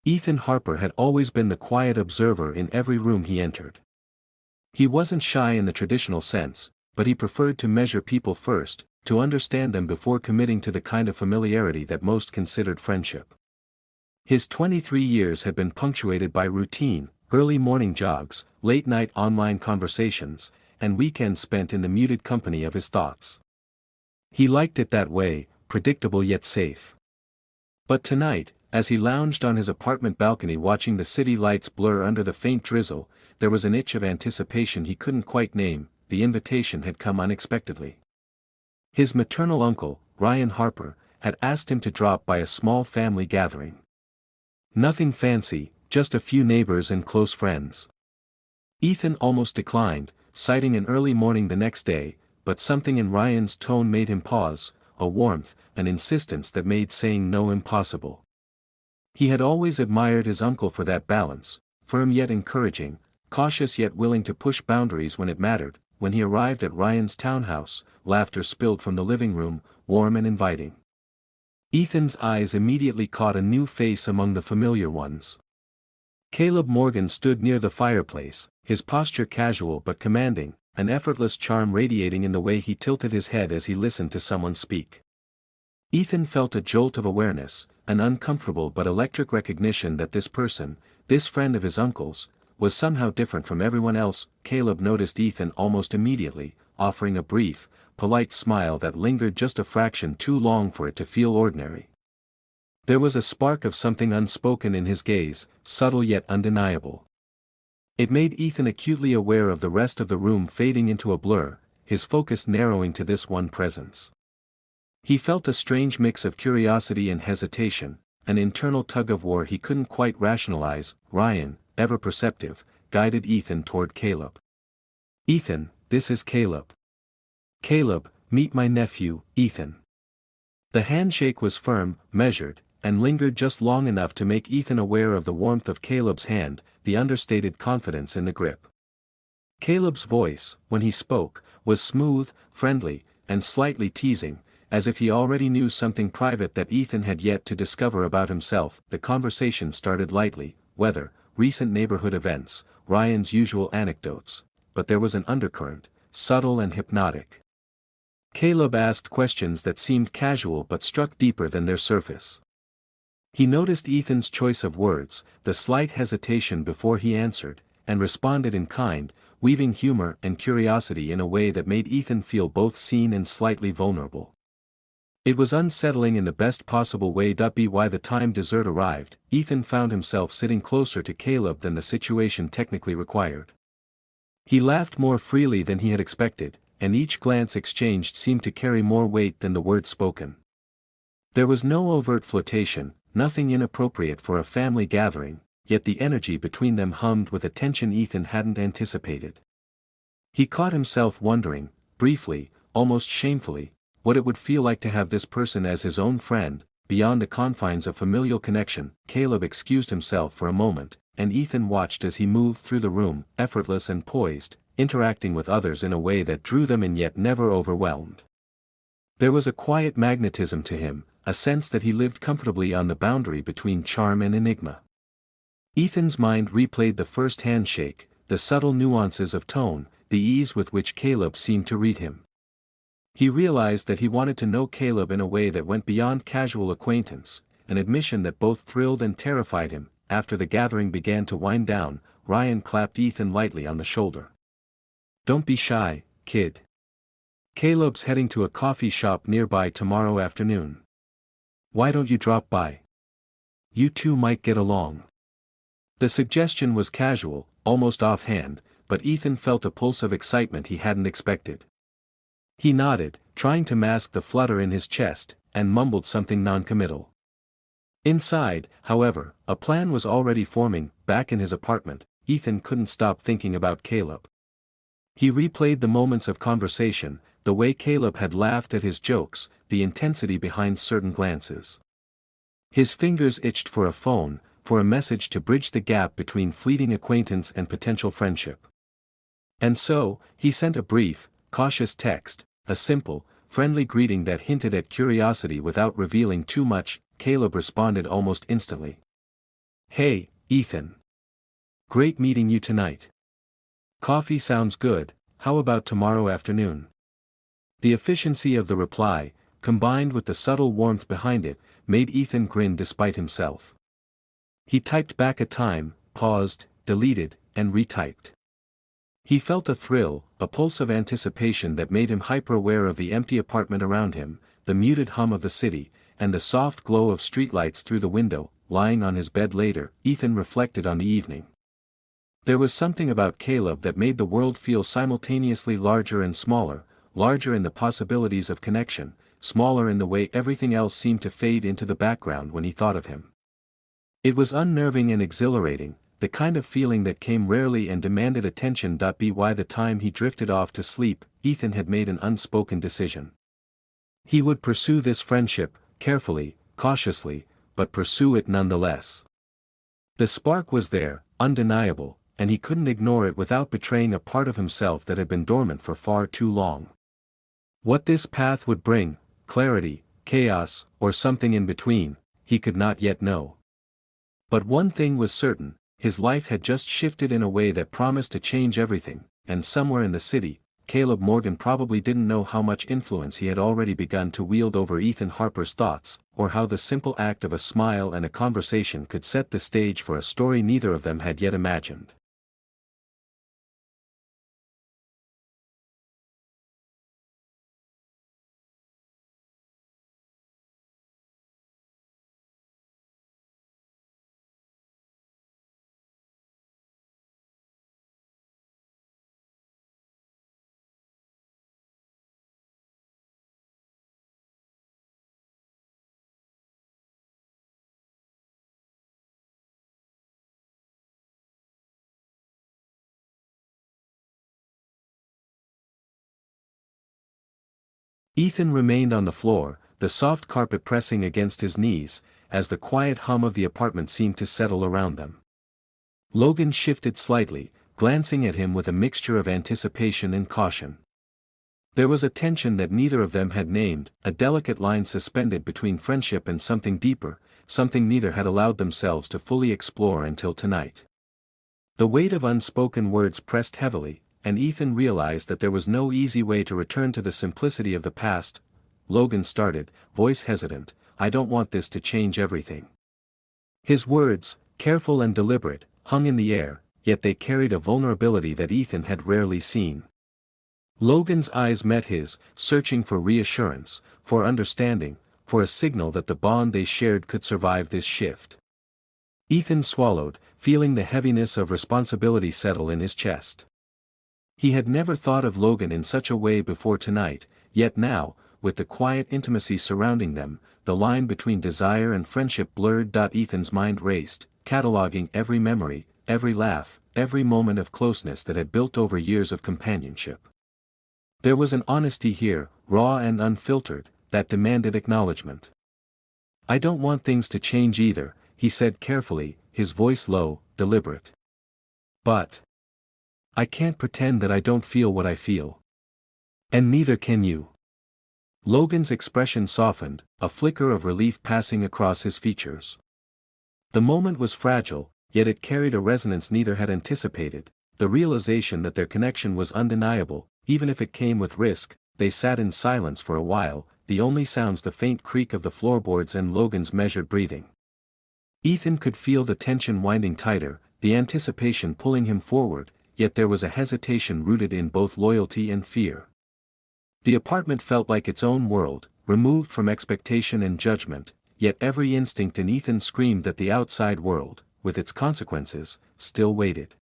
Ethan Harper had always been the quiet observer in every room he entered. He wasn't shy in the traditional sense, but he preferred to measure people first, to understand them before committing to the kind of familiarity that most considered friendship. His 23 years had been punctuated by routine, early morning jogs, late-night online conversations, and weekends spent in the muted company of his thoughts. He liked it that way, predictable yet safe. But tonight, as he lounged on his apartment balcony watching the city lights blur under the faint drizzle, there was an itch of anticipation he couldn't quite name. The invitation had come unexpectedly. His maternal uncle, Ryan Harper, had asked him to drop by a small family gathering. Nothing fancy, just a few neighbors and close friends. Ethan almost declined, citing an early morning the next day, but something in Ryan's tone made him pause, a warmth, an insistence that made saying no impossible. He had always admired his uncle for that balance, firm yet encouraging, cautious yet willing to push boundaries when it mattered. When he arrived at Ryan's townhouse, laughter spilled from the living room, warm and inviting. Ethan's eyes immediately caught a new face among the familiar ones. Caleb Morgan stood near the fireplace, his posture casual but commanding, an effortless charm radiating in the way he tilted his head as he listened to someone speak. Ethan felt a jolt of awareness, an uncomfortable but electric recognition that this person, this friend of his uncle's, was somehow different from everyone else. Caleb noticed Ethan almost immediately, offering a brief, polite smile that lingered just a fraction too long for it to feel ordinary. There was a spark of something unspoken in his gaze, subtle yet undeniable. It made Ethan acutely aware of the rest of the room fading into a blur, his focus narrowing to this one presence. He felt a strange mix of curiosity and hesitation, an internal tug-of-war he couldn't quite rationalize. Ryan, ever perceptive, guided Ethan toward Caleb. "Ethan, this is Caleb. Caleb, meet my nephew, Ethan." The handshake was firm, measured, and lingered just long enough to make Ethan aware of the warmth of Caleb's hand, the understated confidence in the grip. Caleb's voice, when he spoke, was smooth, friendly, and slightly teasing, as if he already knew something private that Ethan had yet to discover about himself. The conversation started lightly, weather, recent neighborhood events, Ryan's usual anecdotes, but there was an undercurrent, subtle and hypnotic. Caleb asked questions that seemed casual but struck deeper than their surface. He noticed Ethan's choice of words, the slight hesitation before he answered, and responded in kind, weaving humor and curiosity in a way that made Ethan feel both seen and slightly vulnerable. It was unsettling in the best possible way. By the time dessert arrived, Ethan found himself sitting closer to Caleb than the situation technically required. He laughed more freely than he had expected, and each glance exchanged seemed to carry more weight than the words spoken. There was no overt flirtation, nothing inappropriate for a family gathering, yet the energy between them hummed with a tension Ethan hadn't anticipated. He caught himself wondering, briefly, almost shamefully, what it would feel like to have this person as his own friend, beyond the confines of familial connection. Caleb excused himself for a moment, and Ethan watched as he moved through the room, effortless and poised, interacting with others in a way that drew them in yet never overwhelmed. There was a quiet magnetism to him, a sense that he lived comfortably on the boundary between charm and enigma. Ethan's mind replayed the first handshake, the subtle nuances of tone, the ease with which Caleb seemed to read him. He realized that he wanted to know Caleb in a way that went beyond casual acquaintance, an admission that both thrilled and terrified him. After the gathering began to wind down, Ryan clapped Ethan lightly on the shoulder. "Don't be shy, kid. Caleb's heading to a coffee shop nearby tomorrow afternoon. Why don't you drop by? You two might get along." The suggestion was casual, almost offhand, but Ethan felt a pulse of excitement he hadn't expected. He nodded, trying to mask the flutter in his chest, and mumbled something noncommittal. Inside, however, a plan was already forming. Back in his apartment, Ethan couldn't stop thinking about Caleb. He replayed the moments of conversation, the way Caleb had laughed at his jokes, the intensity behind certain glances. His fingers itched for a phone, for a message to bridge the gap between fleeting acquaintance and potential friendship. And so, he sent a brief, cautious text, a simple, friendly greeting that hinted at curiosity without revealing too much. Caleb responded almost instantly. "Hey, Ethan. Great meeting you tonight. Coffee sounds good, how about tomorrow afternoon?" The efficiency of the reply, combined with the subtle warmth behind it, made Ethan grin despite himself. He typed back a time, paused, deleted, and retyped. He felt a thrill, a pulse of anticipation that made him hyper-aware of the empty apartment around him, the muted hum of the city, and the soft glow of streetlights through the window. Lying on his bed later, Ethan reflected on the evening. There was something about Caleb that made the world feel simultaneously larger and smaller, larger in the possibilities of connection, smaller in the way everything else seemed to fade into the background when he thought of him. It was unnerving and exhilarating, the kind of feeling that came rarely and demanded attention. By the time he drifted off to sleep, Ethan had made an unspoken decision. He would pursue this friendship, carefully, cautiously, but pursue it nonetheless. The spark was there, undeniable, and he couldn't ignore it without betraying a part of himself that had been dormant for far too long. What this path would bring, clarity, chaos, or something in between, he could not yet know. But one thing was certain, his life had just shifted in a way that promised to change everything, and somewhere in the city, Caleb Morgan probably didn't know how much influence he had already begun to wield over Ethan Harper's thoughts, or how the simple act of a smile and a conversation could set the stage for a story neither of them had yet imagined. Ethan remained on the floor, the soft carpet pressing against his knees, as the quiet hum of the apartment seemed to settle around them. Logan shifted slightly, glancing at him with a mixture of anticipation and caution. There was a tension that neither of them had named, a delicate line suspended between friendship and something deeper, something neither had allowed themselves to fully explore until tonight. The weight of unspoken words pressed heavily, and Ethan realized that there was no easy way to return to the simplicity of the past. Logan started, voice hesitant, "I don't want this to change everything." His words, careful and deliberate, hung in the air, yet they carried a vulnerability that Ethan had rarely seen. Logan's eyes met his, searching for reassurance, for understanding, for a signal that the bond they shared could survive this shift. Ethan swallowed, feeling the heaviness of responsibility settle in his chest. He had never thought of Logan in such a way before tonight, yet now, with the quiet intimacy surrounding them, the line between desire and friendship blurred. Ethan's mind raced, cataloging every memory, every laugh, every moment of closeness that had built over years of companionship. There was an honesty here, raw and unfiltered, that demanded acknowledgement. "I don't want things to change either," he said carefully, his voice low, deliberate. "But I can't pretend that I don't feel what I feel. And neither can you." Logan's expression softened, a flicker of relief passing across his features. The moment was fragile, yet it carried a resonance neither had anticipated, the realization that their connection was undeniable, even if it came with risk. They sat in silence for a while, the only sounds the faint creak of the floorboards and Logan's measured breathing. Ethan could feel the tension winding tighter, the anticipation pulling him forward, yet there was a hesitation rooted in both loyalty and fear. The apartment felt like its own world, removed from expectation and judgment, yet every instinct in Ethan screamed that the outside world, with its consequences, still waited.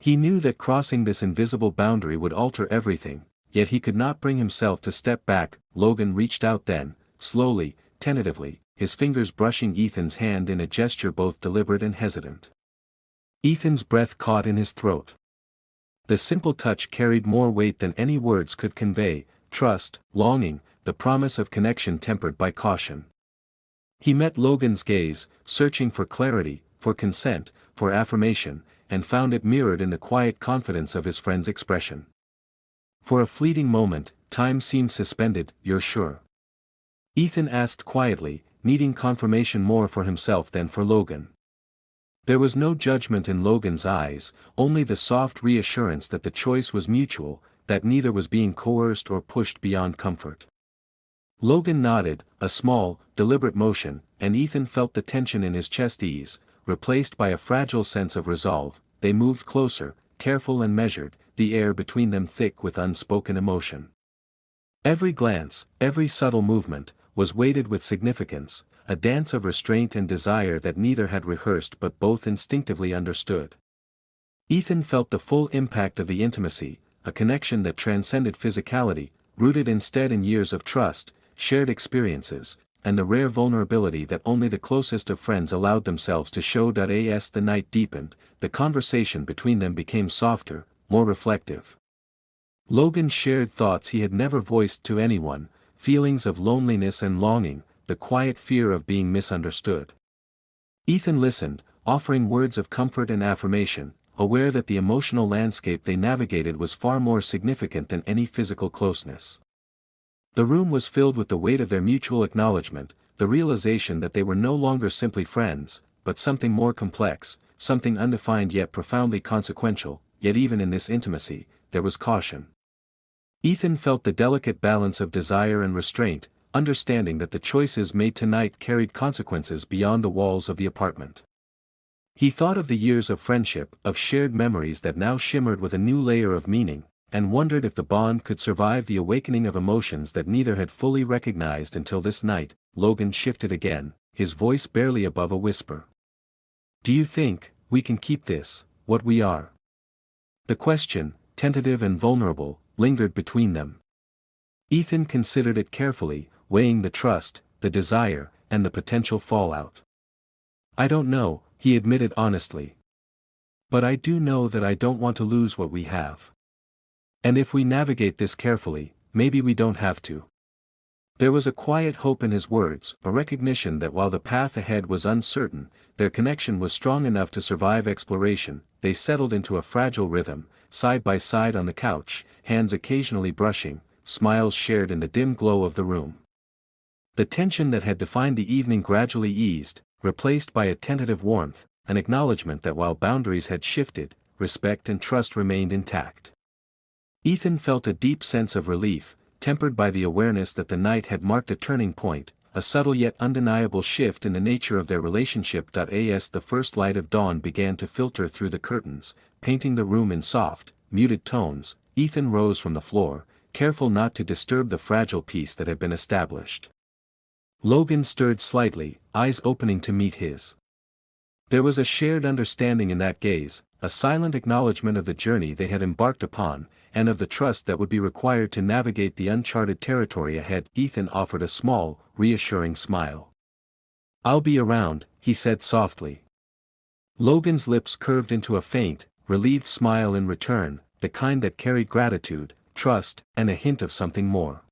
He knew that crossing this invisible boundary would alter everything, yet he could not bring himself to step back. Logan reached out then, slowly, tentatively, his fingers brushing Ethan's hand in a gesture both deliberate and hesitant. Ethan's breath caught in his throat. The simple touch carried more weight than any words could convey, trust, longing, the promise of connection tempered by caution. He met Logan's gaze, searching for clarity, for consent, for affirmation, and found it mirrored in the quiet confidence of his friend's expression. For a fleeting moment, time seemed suspended. "You're sure?" Ethan asked quietly, needing confirmation more for himself than for Logan. There was no judgment in Logan's eyes, only the soft reassurance that the choice was mutual, that neither was being coerced or pushed beyond comfort. Logan nodded, a small, deliberate motion, and Ethan felt the tension in his chest ease, replaced by a fragile sense of resolve. They moved closer, careful and measured, the air between them thick with unspoken emotion. Every glance, every subtle movement, was weighted with significance, a dance of restraint and desire that neither had rehearsed but both instinctively understood. Ethan felt the full impact of the intimacy, a connection that transcended physicality, rooted instead in years of trust, shared experiences, and the rare vulnerability that only the closest of friends allowed themselves to show. As the night deepened, the conversation between them became softer, more reflective. Logan shared thoughts he had never voiced to anyone, feelings of loneliness and longing, the quiet fear of being misunderstood. Ethan listened, offering words of comfort and affirmation, aware that the emotional landscape they navigated was far more significant than any physical closeness. The room was filled with the weight of their mutual acknowledgement, the realization that they were no longer simply friends, but something more complex, something undefined yet profoundly consequential. Yet even in this intimacy, there was caution. Ethan felt the delicate balance of desire and restraint, understanding that the choices made tonight carried consequences beyond the walls of the apartment. He thought of the years of friendship, of shared memories that now shimmered with a new layer of meaning, and wondered if the bond could survive the awakening of emotions that neither had fully recognized until this night. Logan shifted again, his voice barely above a whisper. "Do you think we can keep this, what we are?" The question, tentative and vulnerable, lingered between them. Ethan considered it carefully, weighing the trust, the desire, and the potential fallout. "I don't know," he admitted honestly. "But I do know that I don't want to lose what we have. And if we navigate this carefully, maybe we don't have to." There was a quiet hope in his words, a recognition that while the path ahead was uncertain, their connection was strong enough to survive exploration. They settled into a fragile rhythm, side by side on the couch, hands occasionally brushing, smiles shared in the dim glow of the room. The tension that had defined the evening gradually eased, replaced by a tentative warmth, an acknowledgement that while boundaries had shifted, respect and trust remained intact. Ethan felt a deep sense of relief, tempered by the awareness that the night had marked a turning point, a subtle yet undeniable shift in the nature of their relationship. As the first light of dawn began to filter through the curtains, painting the room in soft, muted tones, Ethan rose from the floor, careful not to disturb the fragile peace that had been established. Logan stirred slightly, eyes opening to meet his. There was a shared understanding in that gaze, a silent acknowledgement of the journey they had embarked upon, and of the trust that would be required to navigate the uncharted territory ahead. Ethan offered a small, reassuring smile. "I'll be around," he said softly. Logan's lips curved into a faint, relieved smile in return, the kind that carried gratitude, trust, and a hint of something more.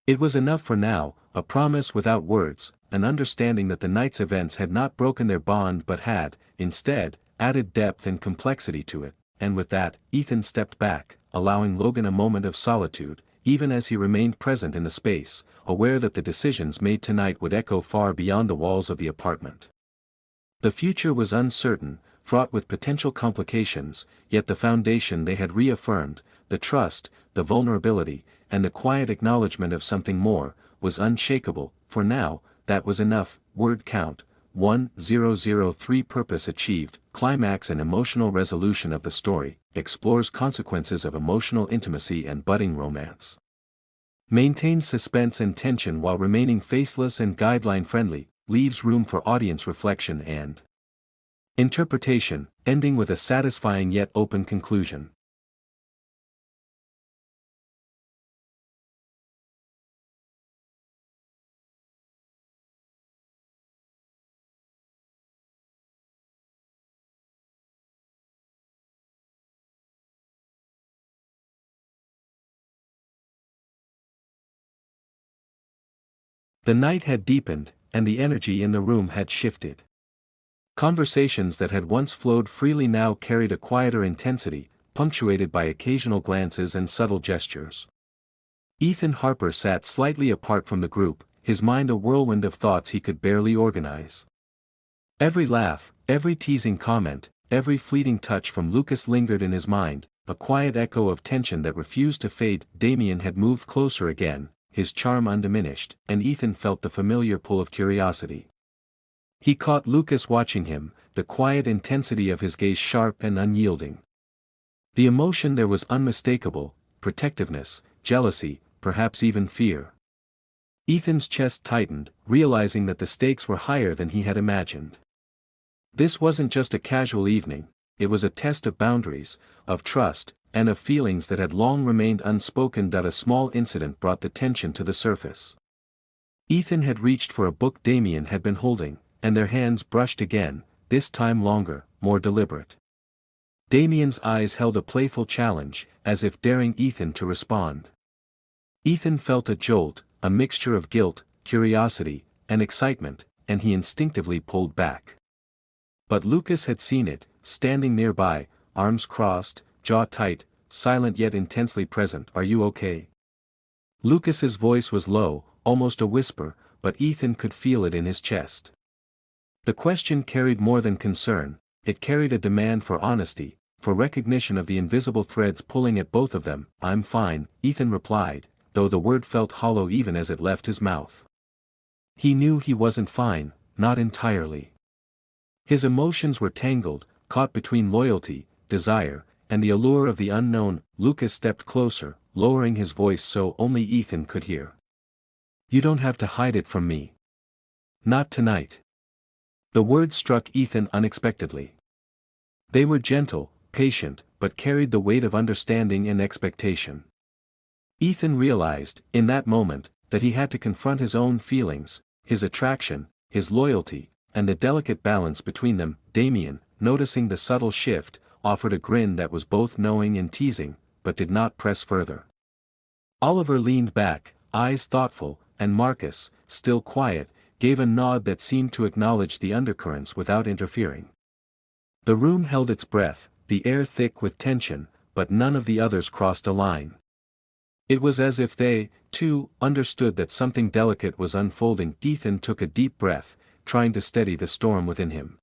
It was enough for now, a promise without words, an understanding that the night's events had not broken their bond but had, instead, added depth and complexity to it, and with that, Ethan stepped back, allowing Logan a moment of solitude, even as he remained present in the space, aware that the decisions made tonight would echo far beyond the walls of the apartment. The future was uncertain, fraught with potential complications, yet the foundation they had reaffirmed, the trust, the vulnerability, and the quiet acknowledgement of something more, was unshakable. For now, that was enough. Word count 1003. Purpose achieved. Climax and emotional resolution of the story explores consequences of emotional intimacy and budding romance. Maintains suspense and tension while remaining faceless and guideline friendly, leaves room for audience reflection and interpretation, ending with a satisfying yet open conclusion. The night had deepened, and the energy in the room had shifted. Conversations that had once flowed freely now carried a quieter intensity, punctuated by occasional glances and subtle gestures. Ethan Harper sat slightly apart from the group, his mind a whirlwind of thoughts he could barely organize. Every laugh, every teasing comment, every fleeting touch from Lucas lingered in his mind, a quiet echo of tension that refused to fade. Damien had moved closer again, his charm undiminished, and Ethan felt the familiar pull of curiosity. He caught Lucas watching him, the quiet intensity of his gaze sharp and unyielding. The emotion there was unmistakable: protectiveness, jealousy, perhaps even fear. Ethan's chest tightened, realizing that the stakes were higher than he had imagined. This wasn't just a casual evening, it was a test of boundaries, of trust, and of feelings that had long remained unspoken. A small incident brought the tension to the surface. Ethan had reached for a book Damien had been holding, and their hands brushed again, this time longer, more deliberate. Damien's eyes held a playful challenge, as if daring Ethan to respond. Ethan felt a jolt, a mixture of guilt, curiosity, and excitement, and he instinctively pulled back. But Lucas had seen it, standing nearby, arms crossed, jaw tight, silent yet intensely present. "Are you okay?" Lucas's voice was low, almost a whisper, but Ethan could feel it in his chest. The question carried more than concern, it carried a demand for honesty, for recognition of the invisible threads pulling at both of them. "I'm fine," Ethan replied, though the word felt hollow even as it left his mouth. He knew he wasn't fine, not entirely. His emotions were tangled, caught between loyalty, desire, and the allure of the unknown. Lucas stepped closer, lowering his voice so only Ethan could hear. "You don't have to hide it from me. Not tonight." The words struck Ethan unexpectedly. They were gentle, patient, but carried the weight of understanding and expectation. Ethan realized, in that moment, that he had to confront his own feelings, his attraction, his loyalty, and the delicate balance between them. Damien, noticing the subtle shift, offered a grin that was both knowing and teasing, but did not press further. Oliver leaned back, eyes thoughtful, and Marcus, still quiet, gave a nod that seemed to acknowledge the undercurrents without interfering. The room held its breath, the air thick with tension, but none of the others crossed a line. It was as if they, too, understood that something delicate was unfolding. Ethan took a deep breath, trying to steady the storm within him.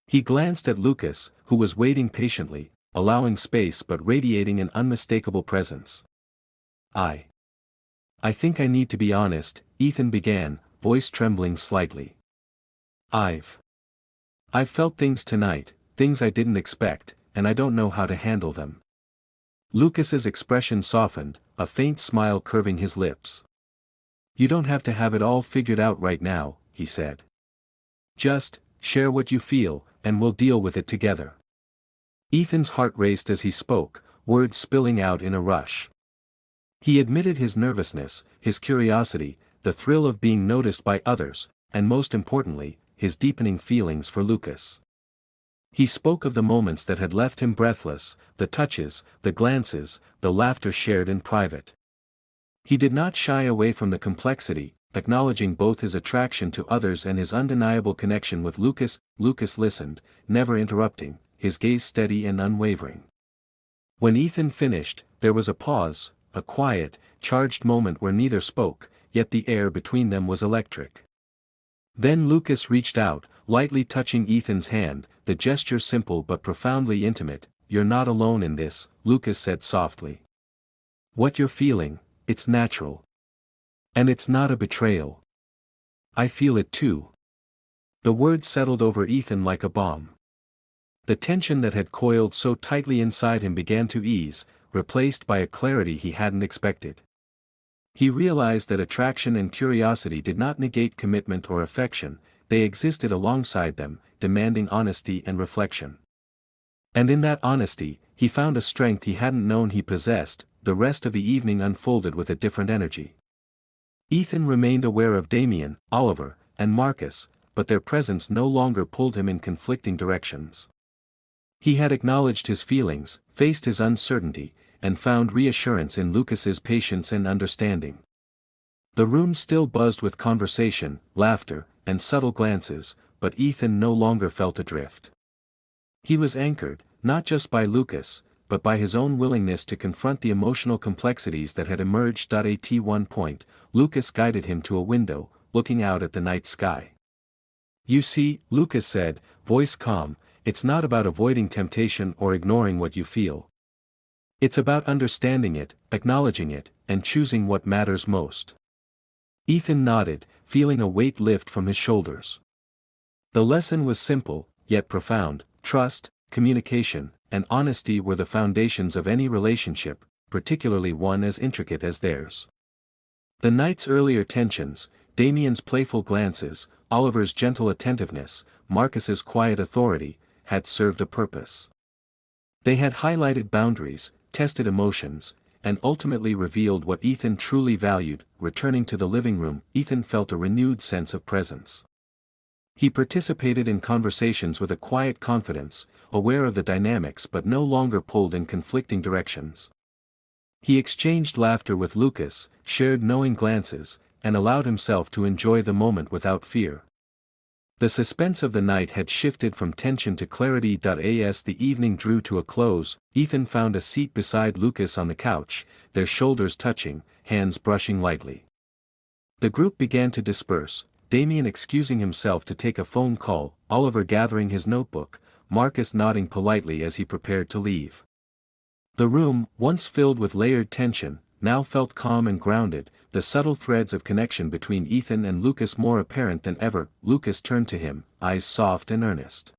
He glanced at Lucas, who was waiting patiently, allowing space but radiating an unmistakable presence. I think I need to be honest," Ethan began, voice trembling slightly. I've felt things tonight, things I didn't expect, and I don't know how to handle them." Lucas's expression softened, a faint smile curving his lips. "You don't have to have it all figured out right now," he said. "Just share what you feel, and we'll deal with it together." Ethan's heart raced as he spoke, words spilling out in a rush. He admitted his nervousness, his curiosity, the thrill of being noticed by others, and most importantly, his deepening feelings for Lucas. He spoke of the moments that had left him breathless, the touches, the glances, the laughter shared in private. He did not shy away from the complexity, acknowledging both his attraction to others and his undeniable connection with Lucas. Lucas listened, never interrupting, his gaze steady and unwavering. When Ethan finished, there was a pause, a quiet, charged moment where neither spoke, yet the air between them was electric. Then Lucas reached out, lightly touching Ethan's hand, the gesture simple but profoundly intimate. "You're not alone in this," Lucas said softly. "What you're feeling, it's natural. And it's not a betrayal. I feel it too." The words settled over Ethan like a bomb. The tension that had coiled so tightly inside him began to ease, replaced by a clarity he hadn't expected. He realized that attraction and curiosity did not negate commitment or affection, they existed alongside them, demanding honesty and reflection. And in that honesty, he found a strength he hadn't known he possessed. The rest of the evening unfolded with a different energy. Ethan remained aware of Damien, Oliver, and Marcus, but their presence no longer pulled him in conflicting directions. He had acknowledged his feelings, faced his uncertainty, and found reassurance in Lucas's patience and understanding. The room still buzzed with conversation, laughter, and subtle glances, but Ethan no longer felt adrift. He was anchored, not just by Lucas, but by his own willingness to confront the emotional complexities that had emerged. At one point, Lucas guided him to a window, looking out at the night sky. You see, Lucas said, voice calm, it's not about avoiding temptation or ignoring what you feel. It's about understanding it, acknowledging it, and choosing what matters most. Ethan nodded, feeling a weight lift from his shoulders. The lesson was simple, yet profound. Trust, communication, and honesty were the foundations of any relationship, particularly one as intricate as theirs. The night's earlier tensions, Damien's playful glances, Oliver's gentle attentiveness, Marcus's quiet authority, had served a purpose. They had highlighted boundaries, tested emotions, and ultimately revealed what Ethan truly valued. Returning to the living room, Ethan felt a renewed sense of presence. He participated in conversations with a quiet confidence, aware of the dynamics but no longer pulled in conflicting directions. He exchanged laughter with Lucas, shared knowing glances, and allowed himself to enjoy the moment without fear. The suspense of the night had shifted from tension to clarity. As the evening drew to a close, Ethan found a seat beside Lucas on the couch, their shoulders touching, hands brushing lightly. The group began to disperse, Damien excusing himself to take a phone call, Oliver gathering his notebook, Marcus nodding politely as he prepared to leave. The room, once filled with layered tension, now felt calm and grounded, the subtle threads of connection between Ethan and Lucas more apparent than ever. Lucas turned to him, eyes soft and earnest.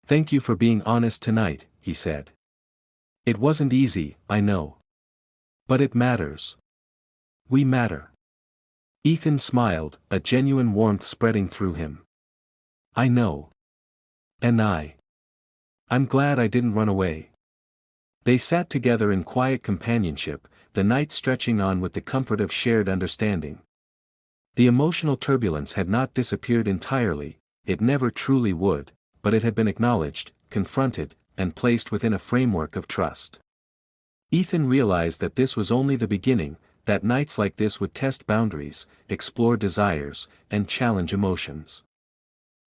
"Thank you for being honest tonight," he said. "It wasn't easy, I know. But it matters. We matter." Ethan smiled, a genuine warmth spreading through him. "I know. And I'm glad I didn't run away." They sat together in quiet companionship, the night stretching on with the comfort of shared understanding. The emotional turbulence had not disappeared entirely, it never truly would, but it had been acknowledged, confronted, and placed within a framework of trust. Ethan realized that this was only the beginning, that nights like this would test boundaries, explore desires, and challenge emotions.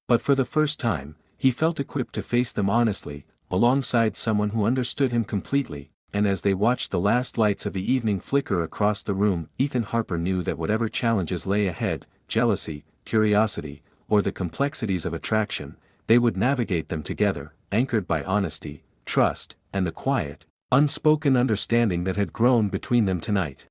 But for the first time, he felt equipped to face them honestly, alongside someone who understood him completely. And as they watched the last lights of the evening flicker across the room, Ethan Harper knew that whatever challenges lay ahead, jealousy, curiosity, or the complexities of attraction, they would navigate them together, anchored by honesty, trust, and the quiet, unspoken understanding that had grown between them tonight.